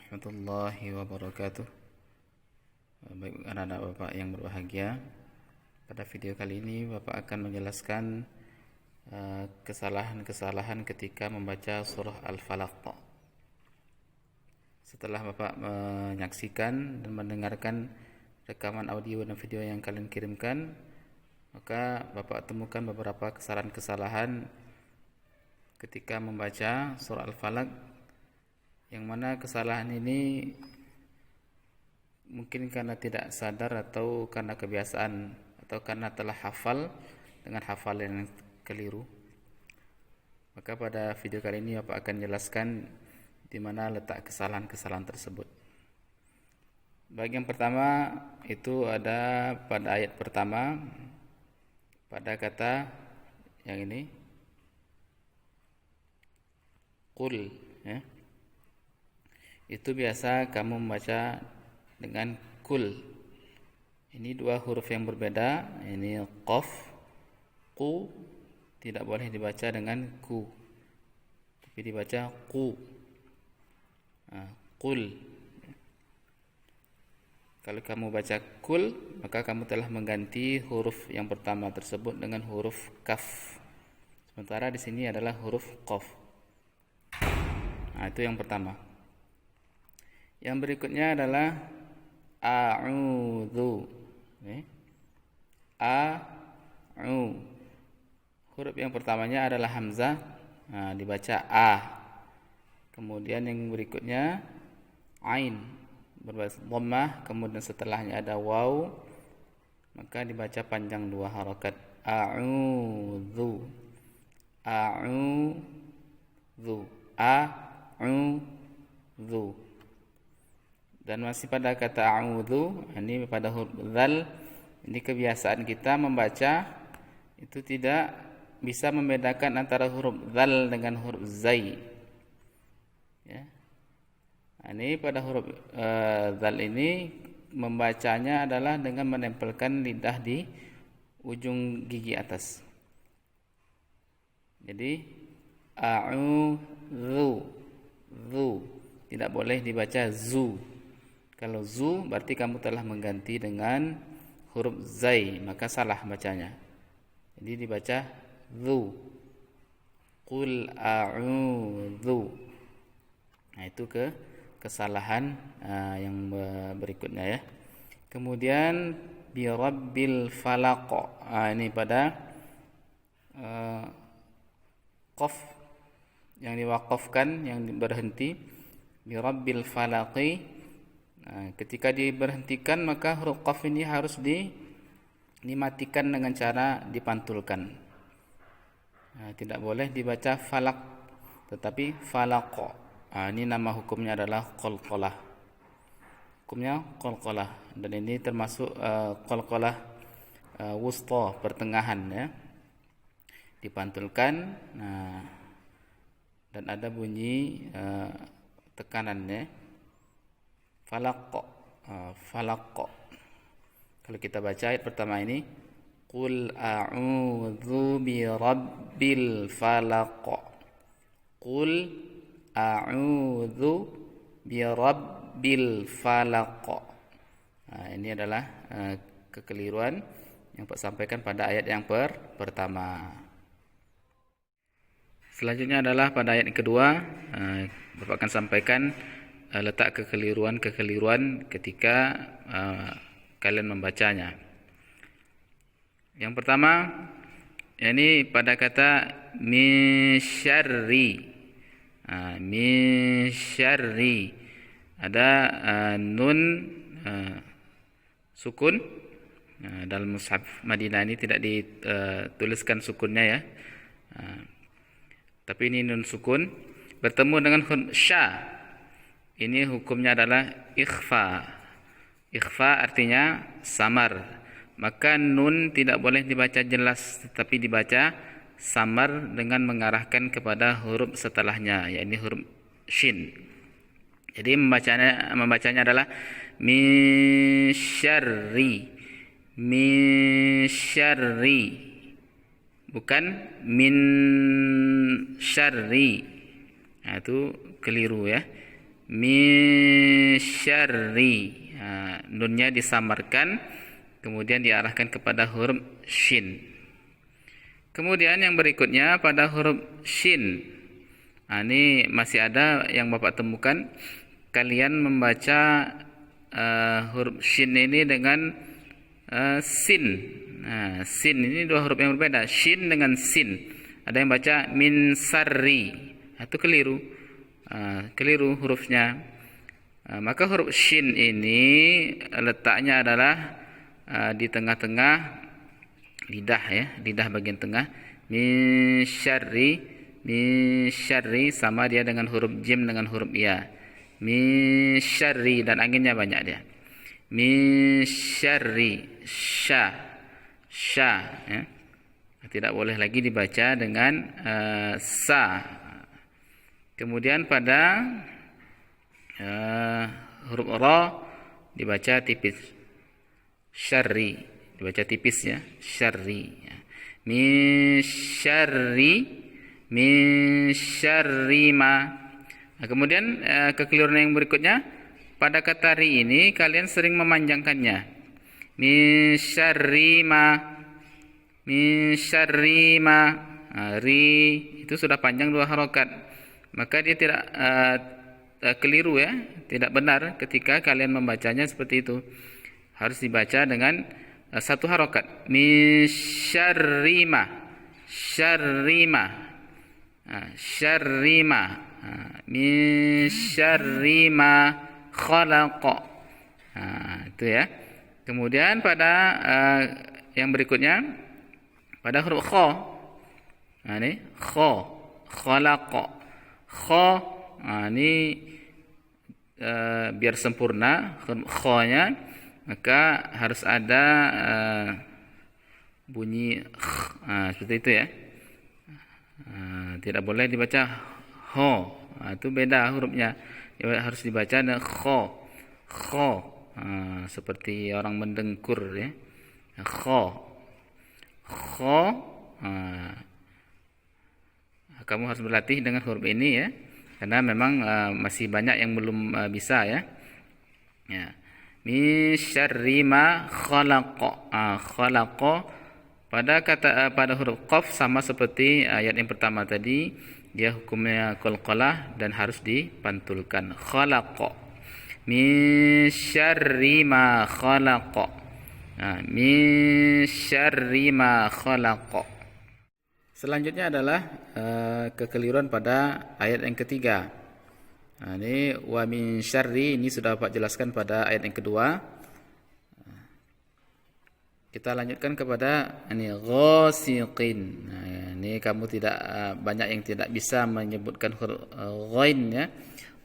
warahmatullahi wabarakatuh. Baik anak-anak Bapak yang berbahagia, pada video kali ini Bapak akan menjelaskan kesalahan-kesalahan ketika membaca surah Al-Falaq. Setelah Bapak menyaksikan dan mendengarkan rekaman audio dan video yang kalian kirimkan, maka Bapak temukan beberapa kesalahan-kesalahan ketika membaca surah Al-Falaq, yang mana kesalahan ini mungkin karena tidak sadar atau karena kebiasaan atau karena telah hafal dengan hafalan yang keliru. Maka pada video kali ini Bapak akan jelaskan di mana letak kesalahan-kesalahan tersebut. Bagian pertama itu ada pada ayat pertama, pada kata yang ini qul, ya. Itu biasa kamu membaca dengan kul. Ini dua huruf yang berbeda. Ini qaf, ku, tidak boleh dibaca dengan ku, tapi dibaca ku. Kul. Kalau kamu baca kul, maka kamu telah mengganti huruf yang pertama tersebut dengan huruf kaf. Sementara di sini adalah huruf qaf. Itu yang pertama. Yang berikutnya adalah a'udzu. A'u. Huruf yang pertamanya adalah hamzah, dibaca a. Kemudian yang berikutnya ain, berbaris dhammah, kemudian setelahnya ada waw, maka dibaca panjang dua harakat. A'udzu. A'udzu. A'udzu. Dan masih pada kata a'udzu, ini pada huruf dzal. Ini kebiasaan kita membaca itu tidak bisa membedakan antara huruf dzal dengan huruf zai, ya. Ini pada huruf dzal ini membacanya adalah dengan menempelkan lidah di ujung gigi atas. Jadi a'udzu, zu, tidak boleh dibaca zu. Kalau zu berarti kamu telah mengganti dengan huruf zai, maka salah bacanya. Jadi dibaca zu. Qul a'udzu. Itu kesalahan yang berikutnya, ya. Kemudian bi rabbil falaq. Ini pada qaf yang diwaqafkan, yang berhenti. Bi rabbil falaqi. Ketika diberhentikan, maka huruf qaf ini harus dimatikan dengan cara dipantulkan. Tidak boleh dibaca falak, tetapi falaq. Ini nama hukumnya adalah qalqalah. Hukumnya qalqalah, dan ini termasuk qalqalah wusta, pertengahan, ya. Dipantulkan, dan ada bunyi tekanannya. Falaq, falaq. Kalau kita baca ayat pertama ini, qul a'udzu bi rabbil falaq. Qul a'udzu bi rabbil falaq. Ini adalah kekeliruan yang Pak sampaikan pada ayat yang pertama. Selanjutnya adalah pada ayat yang kedua, Bapak akan sampaikan letak kekeliruan ketika kalian membacanya. Yang pertama, ini pada kata misyarri. Misyarri ada nun sukun. Dalam mushaf Madinah ini tidak dituliskan sukunnya, ya. Tapi ini nun sukun bertemu dengan huruf sya. Ini hukumnya adalah ikhfa. Ikhfa artinya samar. Maka nun tidak boleh dibaca jelas, tetapi dibaca samar dengan mengarahkan kepada huruf setelahnya, yaitu huruf shin. Jadi membacanya adalah misyarri. Misyarri, bukan min syarri. Itu keliru, ya. min syarri. Nunnya disamarkan, kemudian diarahkan kepada huruf shin. Kemudian yang berikutnya pada huruf shin. Ini masih ada yang Bapak temukan. Kalian membaca huruf shin ini dengan sin. Sin ini dua huruf yang berbeda. Shin dengan sin. Ada yang baca min sarri. Itu keliru. Keliru hurufnya. Maka huruf shin ini letaknya adalah di tengah-tengah lidah ya, lidah bagian tengah. Min syarri sama dia dengan huruf jim dengan huruf ya. Min syarri, dan anginnya banyak dia. Min syarri, sya ya. Tidak boleh lagi dibaca dengan sa. Kemudian pada huruf ra dibaca tipis. Syarri dibaca tipis ya, syarri. Min syarri ma. Kemudian kekeliruan yang berikutnya, pada kata ri ini kalian sering memanjangkannya. Min syarri ma. Ri itu sudah panjang dua harokat, maka dia tidak keliru ya, tidak benar ketika kalian membacanya seperti itu. Harus dibaca dengan satu harokat. Min syarri ma. Min syarri ma khalaqa. Itu ya. Kemudian pada yang berikutnya pada huruf kha. Ini kha, khalaqa. Kha, ini biar sempurna kha-nya, maka harus ada bunyi seperti itu ya. Tidak boleh dibaca ho. Itu beda hurufnya. Harus dibaca dengan kha. Seperti orang mendengkur ya. Kha. Kamu harus berlatih dengan huruf ini ya. Karena memang masih banyak yang belum bisa ya. Min syarri ma khalaqa. Khalaqa pada huruf qaf sama seperti ayat yang pertama tadi, dia hukumnya qalqalah dan harus dipantulkan. Khalaqa. Min syarri ma khalaqa. Min syarri ma khalaqa. Selanjutnya adalah kekeliruan pada ayat yang ketiga. Ini wa min syarri, ini sudah Pak jelaskan pada ayat yang kedua. Kita lanjutkan kepada ini ghasiqin. Ini kamu tidak banyak yang tidak bisa menyebutkan huruf ghain ya.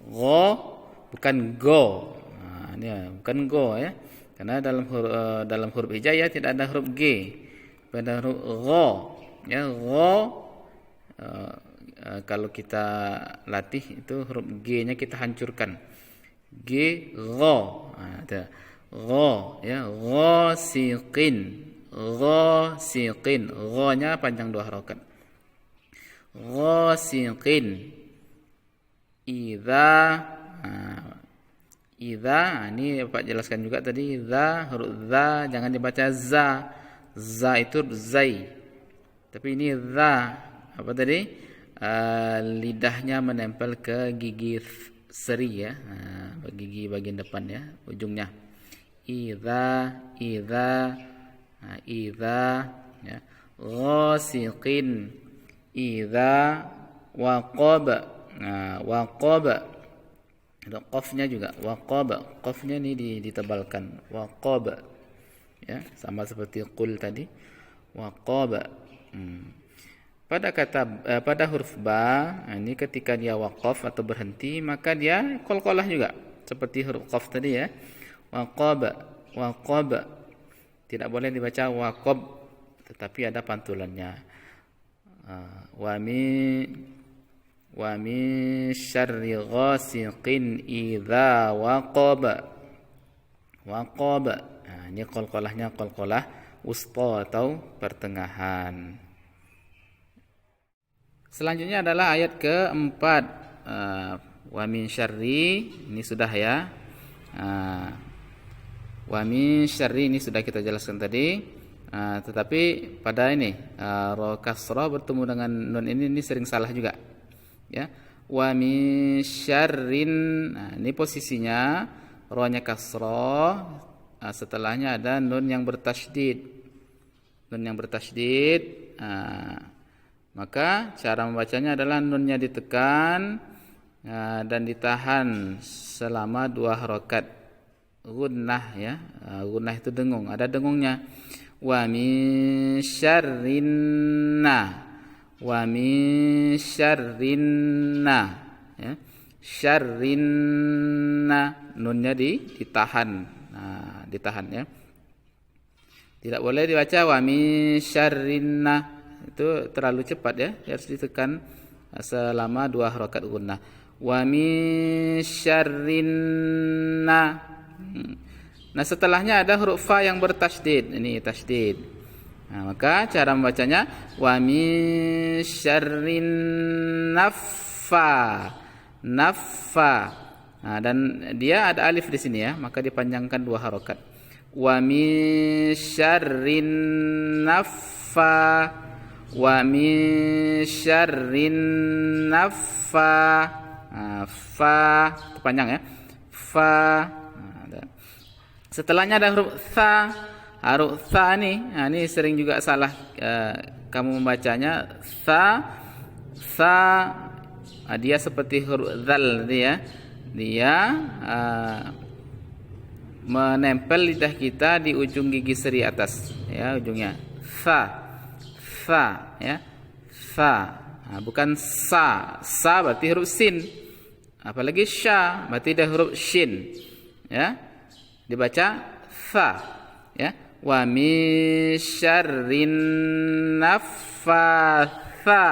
Gha bukan go. Ini bukan go ya. Karena dalam huruf hijaiyah tidak ada huruf g. Pada huruf gha ya, gha kalau kita latih itu huruf G-nya kita hancurkan. G, gha. Gha ya, ghasiqin. Gha-nya panjang dua harokat. Ghasiqin. Idza, ini Pak jelaskan juga tadi, huruf za jangan dibaca za. Za itu zai. Tapi ini za, apa tadi? Lidahnya menempel ke gigi seri ya, gigi bagian depan ya, ujungnya. Idza ya. Ghasiqin idza waqab. Waqab. Ada qafnya juga, waqab. Qafnya ini ditebalkan. Waqab. Ya, sama seperti qul tadi. Waqab. Pada huruf ba, ini ketika dia waqaf atau berhenti, maka dia qalqalah juga seperti huruf qaf tadi ya. Waqab. Tidak boleh dibaca waqab, tetapi ada pantulannya. Wa min syarri ghasiqin idza waqab. Ini qalqalahnya qalqalah wusta atau pertengahan. Selanjutnya adalah ayat keempat Wa min syarri ini sudah ya. Wa min syarri ini sudah kita jelaskan tadi. Tetapi pada ini ra kasrah bertemu dengan nun ini sering salah juga. Ya. Wa min syarrin. Ini posisinya ra-nya kasrah, setelahnya ada nun yang bertasydid. Nun yang bertasydid. Maka cara membacanya adalah nunnya ditekan dan ditahan selama 2 harokat. Gunnah ya. Gunnah itu dengung, ada dengungnya. Wa min syarrinna. Wa min syarrinna ya. Syarrinna, nunnya ditahan. Ditahan ya. Tidak boleh dibaca wa min syarrinna. Itu terlalu cepat ya, harus ditekan selama 2 harokat gunnah. Wa min syarrinna. Nah, setelahnya ada huruf fa yang bertasydid. Ini tasydid. Maka cara membacanya wa min syarrin naffa. Dan dia ada alif di sini ya, maka dipanjangkan 2 harokat. Wa min syarrin naffa. Wa min syarrin naffa. Fa panjang ya. Fa. Setelahnya ada huruf tha. Huruf tha ini sering juga salah kamu membacanya. Tha. Dia seperti huruf dzal dia. Dia menempel lidah kita di ujung gigi seri atas ya, ujungnya. Tha ya. Tha. Bukan sa. Sa berarti huruf sin. Apalagi sya berarti dia huruf shin. Ya. Dibaca tha ya. Wa min syarrin naffatha.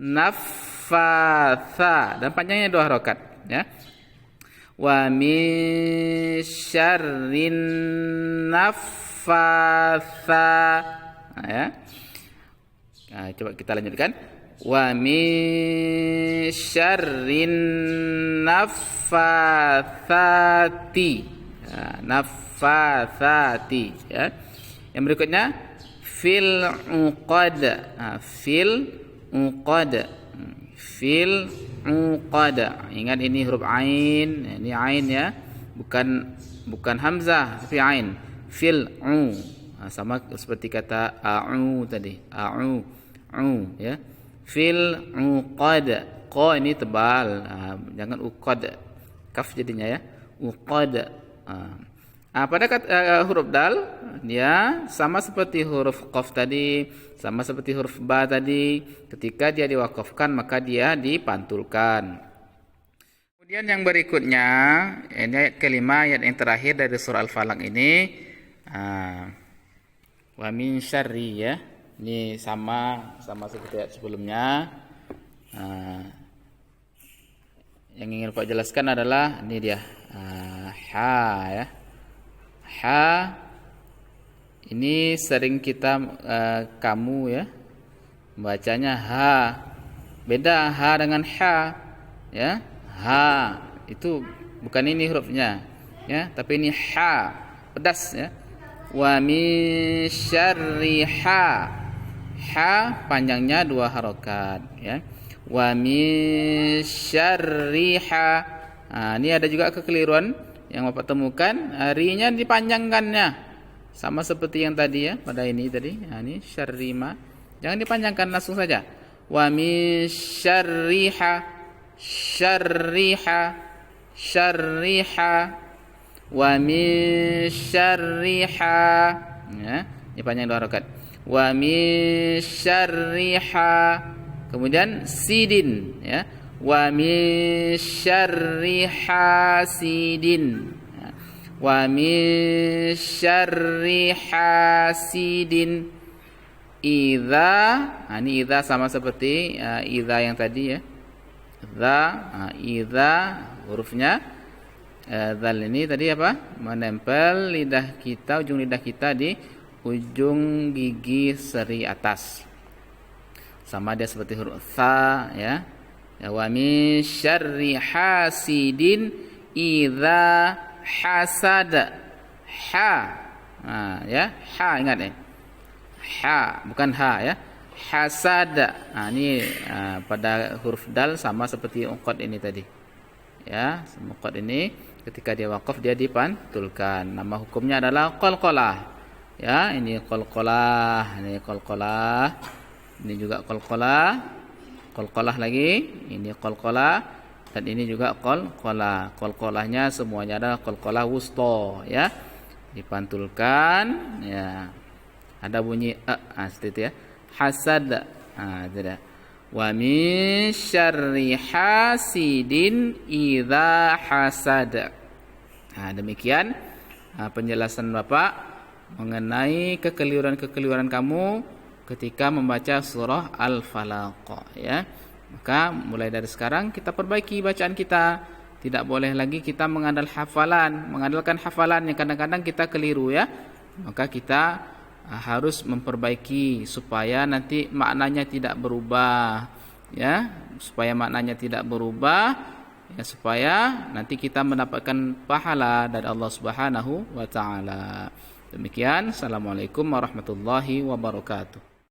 Naffatha, dan panjangnya 2 harokat ya. Wa min syarrin naffatha ya. Coba kita lanjutkan. Wa min syarrin naffatsati. Naffatsati ya. Yang berikutnya fil uqad. Fil uqad. Ingat ini huruf ain. Ini ain ya. Bukan hamzah tapi ain. Fil sama seperti kata a'u tadi. A'u ya. Fil uqad. Qa ini tebal. Jangan uqad. Kaf jadinya ya. Uqad. Pada huruf dal dia sama seperti huruf qaf tadi, sama seperti huruf ba tadi. Ketika dia diwakafkan maka dia dipantulkan. Kemudian yang berikutnya, ini ayat kelima, ayat yang terakhir dari surah Al-Falaq ini. Wa min syarri ya. Ini sama seperti ayat sebelumnya. Yang ingin Pak jelaskan adalah ini dia. Ha ya. Ha ini sering kita kamu ya membacanya ha. Beda ha dengan ha ya. Ha itu bukan ini hurufnya ya, tapi ini ha pedas ya. Wa min syarri ha. Ha panjangnya 2 harokat ya. Wa min syarriha. Ini ada juga kekeliruan yang Bapak temukan. Rinya dipanjangkannya sama seperti yang tadi ya, pada ini tadi. Ini syarrima. Jangan dipanjangkan, langsung saja. Wa min syarriha. Syarriha. Wa min syarriha. Ya, dipanjang 2 harokat. Wa min syarriha. Kemudian sidin ya. Wa min syarri hasidin. Wa min syarri hasidin idza. Ini idza sama seperti idza yang tadi ya. Idza hurufnya dzal ini tadi apa? Menempel lidah kita, ujung lidah kita di ujung gigi seri atas. Sama dia seperti huruf tha ya. Ya, wa min syarri hasidin idza hasada. Ha. Nah, ya, ha ingat ya. Ha, bukan ha ya. Hasada. Nah, ini pada huruf dal sama seperti uqad ini tadi. Ya, uqad ini ketika dia waqaf dia dipantulkan. Nama hukumnya adalah qalqalah. Ya, ini qalqalah, ini qalqalah. Ini juga qalqalah. Qalqalah lagi, ini qalqalah dan ini juga qalqalah. Qalqalahnya semuanya adalah qalqalah wusta ya. Dipantulkan ya. Ada bunyi seperti itu ya. Hasad. Tidak. Wa min syarri hasidin idza hasad. Demikian penjelasan Bapak mengenai kekeliruan-kekeliruan kamu ketika membaca surah Al-Falaq ya. Maka mulai dari sekarang kita perbaiki bacaan kita. Tidak boleh lagi kita mengandalkan hafalan yang kadang-kadang kita keliru ya. Maka kita harus memperbaiki supaya nanti maknanya tidak berubah ya, supaya maknanya tidak berubah ya, supaya nanti kita mendapatkan pahala dari Allah Subhanahu wa taala. Demikian, assalamualaikum warahmatullahi wabarakatuh.